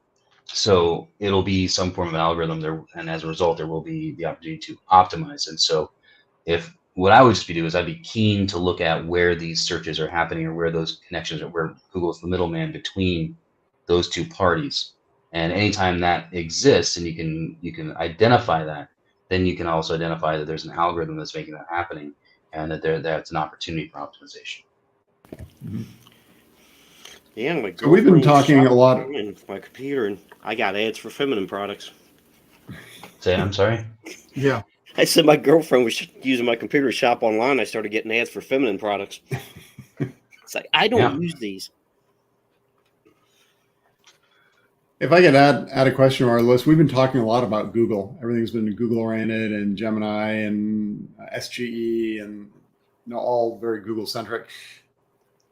So it'll be some form of an algorithm there, and as a result, there will be the opportunity to optimize. And so, if what I would just be doing is I'd be keen to look at where these searches are happening, or where those connections are, where Google's the middleman between those two parties. And anytime that exists, and you can identify that, then you can also identify that there's an algorithm that's making that happening, and that's an opportunity for optimization. Yeah, so we've been talking a lot on my computer, and I got ads for feminine products. Say, I'm sorry? Yeah. I said my girlfriend was using my computer to shop online. I started getting ads for feminine products. It's like, I don't use these. If I could add a question to our list, we've been talking a lot about Google. Everything's been Google oriented, and Gemini and SGE, and all very Google centric.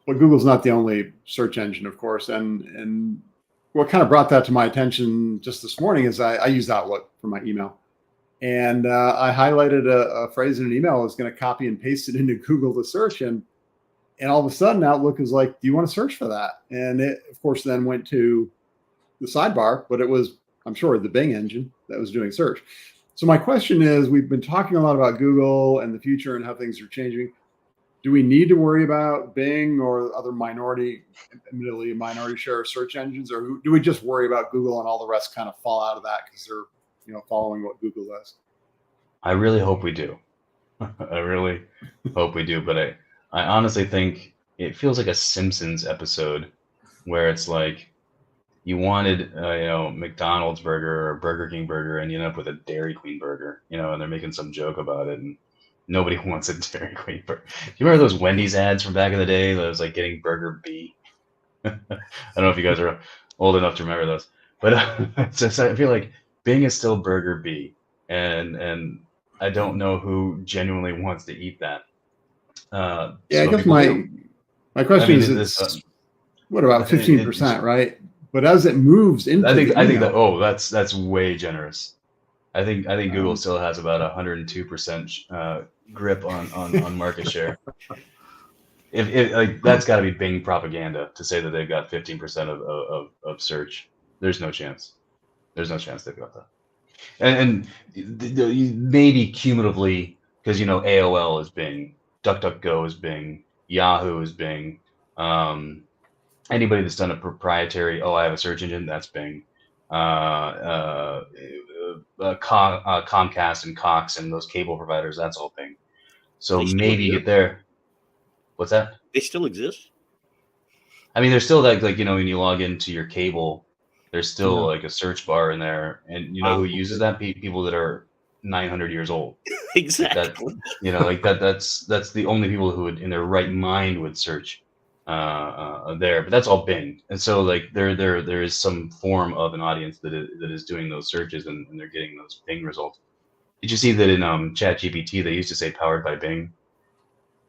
But Google's not the only search engine, of course. And what kind of brought that to my attention just this morning is I use Outlook for my email. And I highlighted a phrase in an email. I was going to copy and paste it into Google to search. And all of a sudden, Outlook is like, do you want to search for that? And it, of course, then went to the sidebar, but it was, I'm sure, the Bing engine that was doing search. So my question is, we've been talking a lot about Google and the future and how things are changing. Do we need to worry about Bing or other minority share search engines, or do we just worry about Google and all the rest kind of fall out of that because they're following what Google does? I really hope we do. I really hope we do, but I honestly think it feels like a Simpsons episode where it's like you wanted McDonald's burger or Burger King burger, and you end up with a Dairy Queen burger, and they're making some joke about it, and Nobody wants a Dairy Queen burger. Do you remember those Wendy's ads from back in the day? That was like getting burger B. I don't know if you guys are old enough to remember those, but so I feel like Bing is still burger B, and I don't know who genuinely wants to eat that. Yeah, I so guess people do. my question is, this, it's what about 15%, right? But as it moves into, I think email, that's way generous. I think Google still has about 102% grip on market share. If like that's got to be Bing propaganda to say that they've got 15% of search. There's no chance. There's no chance they've got that. And maybe cumulatively, because AOL is Bing, DuckDuckGo is Bing, Yahoo is Bing. Anybody that's done a proprietary, I have a search engine, that's Bing. Comcast and Cox and those cable providers, that's all Bing. So maybe you get there. What's that? They still exist? I mean, there's still like when you log into your cable, there's still like a search bar in there, and who uses that? People that are 900 years old. Exactly. That's the only people who would in their right mind would search there, but that's all Bing. And so like there is some form of an audience that is doing those searches and they're getting those Bing results. Did you see that in ChatGPT they used to say powered by Bing,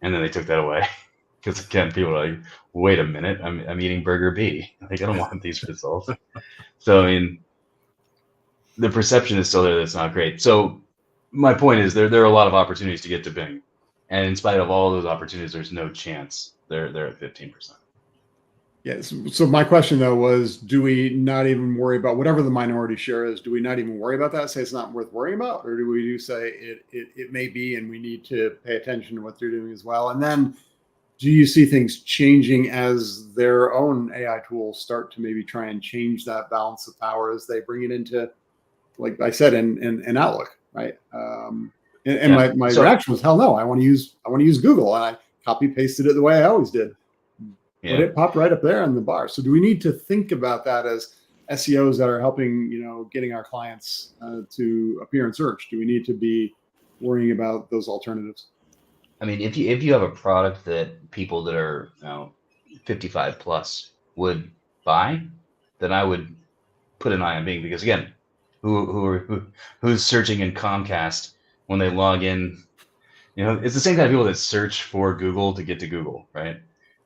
and then they took that away because again people are like, wait a minute, I'm eating burger B. Like I don't want these results. So I mean, the perception is still there that it's not great. So my point is there are a lot of opportunities to get to Bing, and in spite of all those opportunities, there's no chance they're at 15%. Yes. So my question though was, do we not even worry about whatever the minority share is? Do we not even worry about that? Say it's not worth worrying about, or do we say it may be, and we need to pay attention to what they're doing as well? And then, do you see things changing as their own AI tools start to maybe try and change that balance of power as they bring it into, like I said, in Outlook, right? My reaction was, hell no, I want to use Google, and I copy pasted it the way I always did. But it popped right up there in the bar. So do we need to think about that as SEOs that are helping, getting our clients to appear in search? Do we need to be worrying about those alternatives? I mean, if you have a product that people that are 55 plus would buy, then I would put an eye on Bing, because again, who's searching in Comcast when they log in? It's the same kind of people that search for Google to get to Google, right?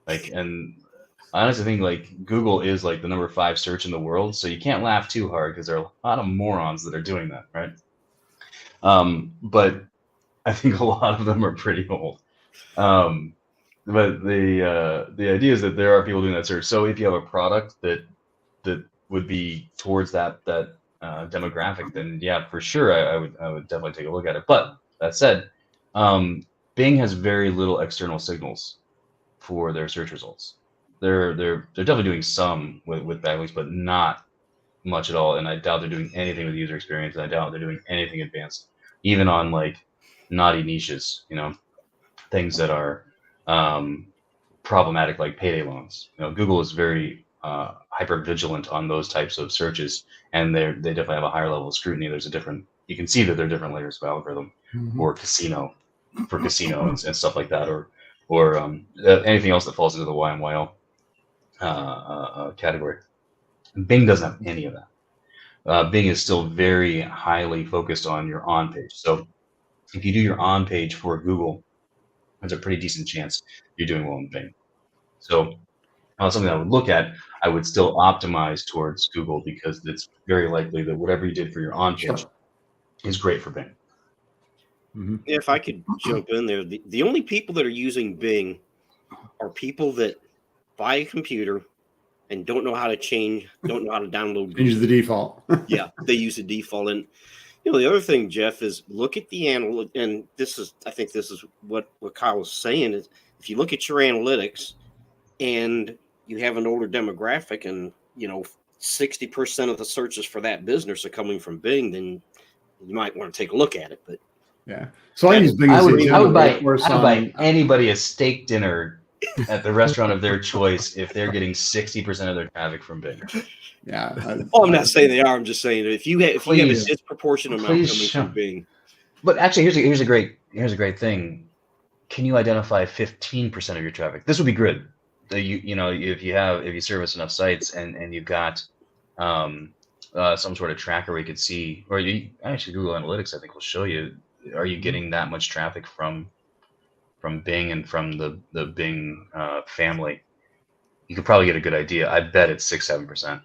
Like, and I honestly think like Google is like the number 5 search in the world, so you can't laugh too hard because there are a lot of morons that are doing that, right? But I think a lot of them are pretty old. But the idea is that there are people doing that search. So if you have a product that would be towards that demographic, then yeah, for sure, I would definitely take a look at it. But that said, Bing has very little external signals for their search results. They're definitely doing some with backlinks, but not much at all. And I doubt they're doing anything with user experience. And I doubt they're doing anything advanced, even on like naughty niches, things that are problematic, like payday loans. Google is very hyper vigilant on those types of searches, and they definitely have a higher level of scrutiny. You can see that there are different layers of algorithm for casino and stuff like that, or anything else that falls into the YMYL category. Bing doesn't have any of that. Bing is still very highly focused on your on page. So if you do your on page for Google, there's a pretty decent chance you're doing well in Bing. So something I would look at, I would still optimize towards Google, because it's very likely that whatever you did for your on page is great for Bing. If I could jump in there, the only people that are using Bing are people that buy a computer and don't know how to download Google. Use the default. Yeah, they use the default. And the other thing, Jeff, is look at the analytics, and I think this is what Kyle was saying, is if you look at your analytics and you have an older demographic, and 60% of the searches for that business are coming from Bing, then you might want to take a look at it. But yeah, so I use Bing. I would buy anybody a steak dinner at the restaurant of their choice if they're getting 60% of their traffic from Bing. Yeah. I'm not saying they are. I'm just saying if you have a disproportionate amount coming from Bing. But actually, here's a great thing. Can you identify 15% of your traffic? This would be good. You know, if you service enough sites and you've got some sort of tracker where you could see, or actually Google Analytics I think will show you, are you getting that much traffic from Bing and from the Bing family? You could probably get a good idea. I bet it's 6-7%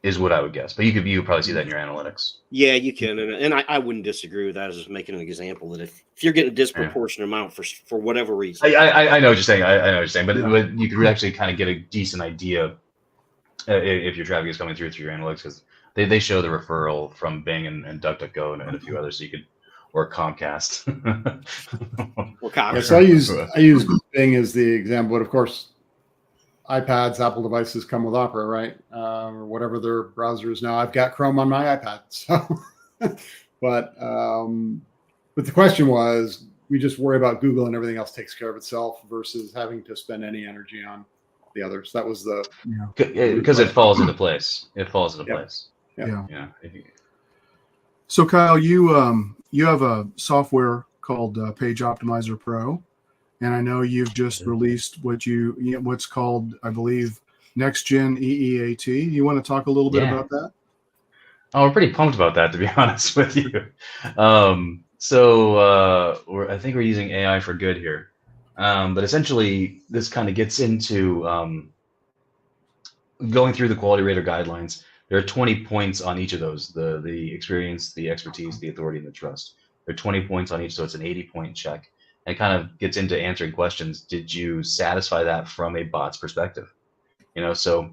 is what I would guess. But you could probably see that in your analytics. Yeah, you can, and I wouldn't disagree with that as just making an example that if you're getting a disproportionate amount for whatever reason. I know what you're saying. I know what you're saying, but, Yeah. but you could actually kind of get a decent idea if your traffic is coming through your analytics, because they show the referral from Bing and DuckDuckGo and a few others, so you could, or Comcast. Or Comcast. Yeah, so I use Bing as the example, but of course, iPads, Apple devices come with Opera, right? Or whatever their browser is now. I've got Chrome on my iPad. So, but the question was, we just worry about Google and everything else takes care of itself versus having to spend any energy on the others. That was the because it falls into place. It falls into place. Yeah. So Kyle, you have a software called Page Optimizer Pro. And I know you've just released what's called, I believe, Next Gen EEAT. You want to talk a little bit about that? Oh, we're pretty pumped about that, to be honest with you. I think we're using AI for good here. But essentially, this kind of gets into going through the quality rater guidelines. There are 20 points on each of those: the experience, the expertise, the authority, and the trust. There are 20 points on each, so it's an 80-point check. It kind of gets into answering questions. Did you satisfy that from a bot's perspective? You know, so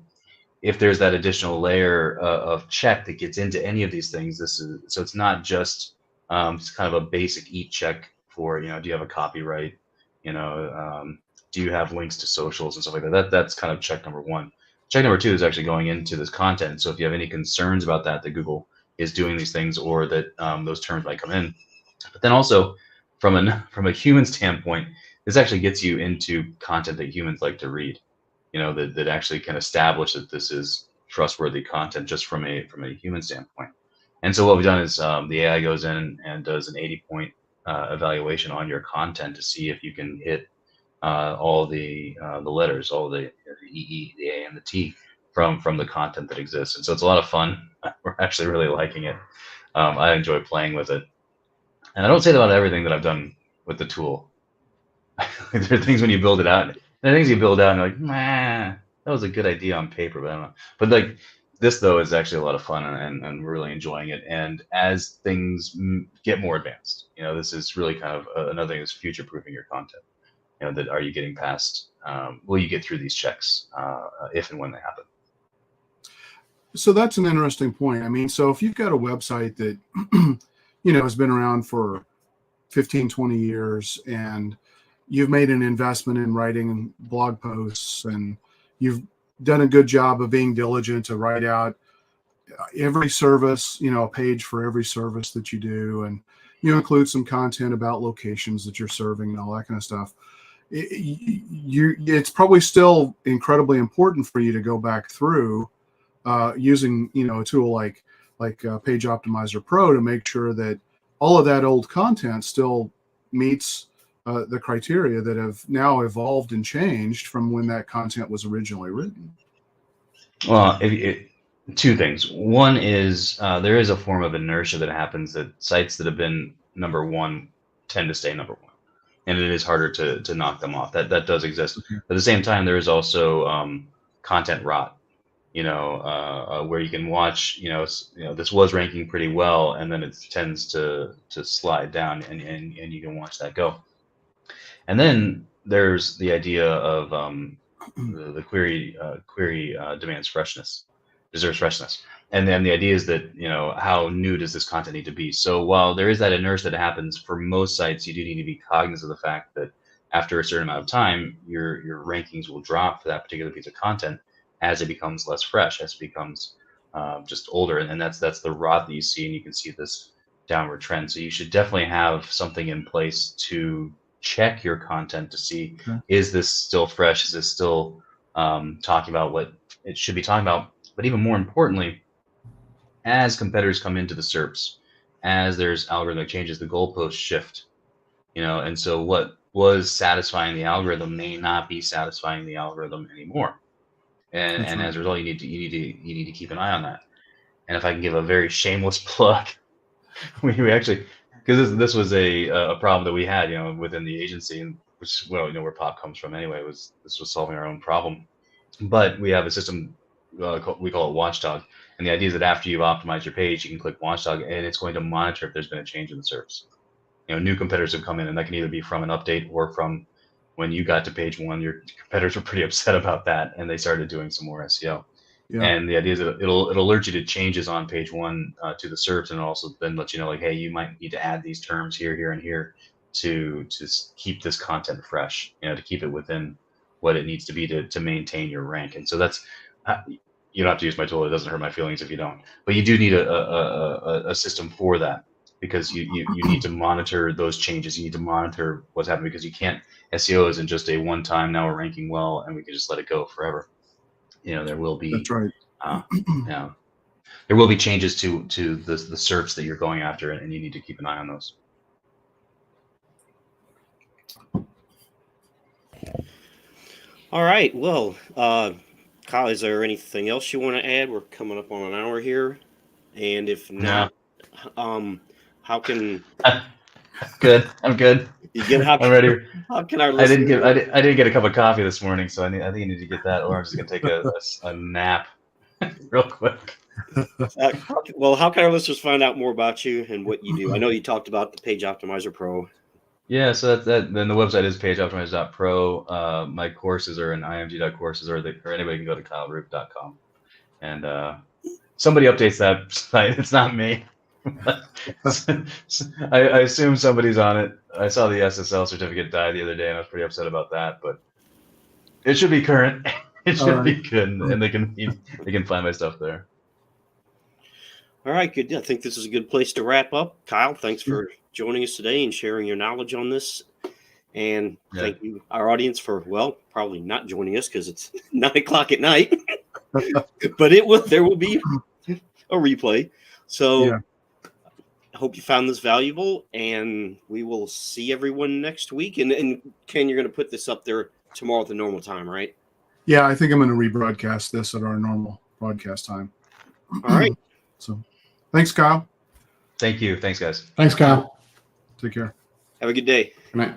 if there's that additional layer of check that gets into any of these things, so it's not just it's kind of a basic EAT check for, do you have a copyright? Do you have links to socials and stuff like that? That's kind of check number one. Check number two is actually going into this content. So if you have any concerns about that Google is doing these things, or that those terms might come in, but then also from a human standpoint, this actually gets you into content that humans like to read, that actually can establish that this is trustworthy content just from a human standpoint. And so what we've done is the AI goes in and does an 80-point evaluation on your content to see if you can hit all the letters, all the E, the A, and the T from the content that exists. And so it's a lot of fun. We're actually really liking it. I enjoy playing with it. And I don't say that about everything that I've done with the tool. There are things when you build it out, and there are things you build out and you're like, man, that was a good idea on paper, but I don't know. But like this though is actually a lot of fun, and we're really enjoying it. And as things get more advanced, this is really kind of another thing is future-proofing your content. That are you getting past? Will you get through these checks if and when they happen? So that's an interesting point. I mean, so if you've got a website that has been around for 15, 20 years, and you've made an investment in writing blog posts, and you've done a good job of being diligent to write out every service, a page for every service that you do, and you include some content about locations that you're serving and all that kind of stuff. It's probably still incredibly important for you to go back through using, a tool like Page Optimizer Pro to make sure that all of that old content still meets the criteria that have now evolved and changed from when that content was originally written. Well, two things. One is there is a form of inertia that happens, that sites that have been number one tend to stay number one, and it is harder to knock them off. That does exist. Okay. At the same time, there is also content rot. Where you can watch, this was ranking pretty well, and then it tends to slide down, and you can watch that go. And then there's the idea of the query demands freshness, deserves freshness. And then the idea is that, how new does this content need to be? So while there is that inertia that happens for most sites, you do need to be cognizant of the fact that after a certain amount of time, your rankings will drop for that particular piece of content as it becomes less fresh, as it becomes just older. And that's the rot that you see, and you can see this downward trend. So you should definitely have something in place to check your content to see, is this still fresh? Is this still talking about what it should be talking about? But even more importantly, as competitors come into the SERPs, as there's algorithmic changes, the goalposts shift, and so what was satisfying the algorithm may not be satisfying the algorithm anymore. And Right. as a result, you need to keep an eye on that. And if I can give a very shameless plug, we actually, because this was a problem that we had, within the agency, and which, well, where Pop comes from anyway, this was solving our own problem. But we have a system, we call it Watchdog, and the idea is that after you've optimized your page, you can click Watchdog, and it's going to monitor if there's been a change in the SERPs. New competitors have come in, and that can either be from an update or from when you got to page 1. Your competitors were pretty upset about that, and they started doing some more SEO. Yeah. And the idea is that it'll alert you to changes on page 1 to the SERPs, and also then let you know, like, hey, you might need to add these terms here, here, and here to keep this content fresh, to keep it within what it needs to be to maintain your rank. And so that's, you don't have to use my tool. It doesn't hurt my feelings if you don't. But you do need a system for that, because you need to monitor those changes. You need to monitor what's happening, because you can't, SEO isn't just a one-time, now we're ranking well and we can just let it go forever. There will be, That's right. There will be changes to the SERPs that you're going after, and you need to keep an eye on those. All right. Well, Kyle, is there anything else you want to add? We're coming up on an hour here, and if not, how can? Good. I'm good. I'm ready. How can our I didn't get a cup of coffee this morning, so I think I need to get that, or I'm just gonna take a nap real quick. Well, how can our listeners find out more about you and what you do? I know you talked about the Page Optimizer Pro. Yeah, so that then the website is pageoptimizer.pro. My courses are in img.courses, or anybody can go to kyleroop.com. And somebody updates that site. It's not me. I assume somebody's on it. I saw the SSL certificate die the other day, and I was pretty upset about that. But it should be current. It should be good, and they can find my stuff there. All right, good. I think this is a good place to wrap up. Kyle, thanks for joining us today and sharing your knowledge on this. And thank you, our audience, for, probably not joining us because it's 9:00 at night. But there will be a replay. So I hope you found this valuable, and we will see everyone next week. And Ken, you're going to put this up there tomorrow at the normal time, right? Yeah, I think I'm going to rebroadcast this at our normal broadcast time. All right. So thanks, Kyle. Thank you. Thanks, guys. Thanks, Kyle. Take care. Have a good day. Good night.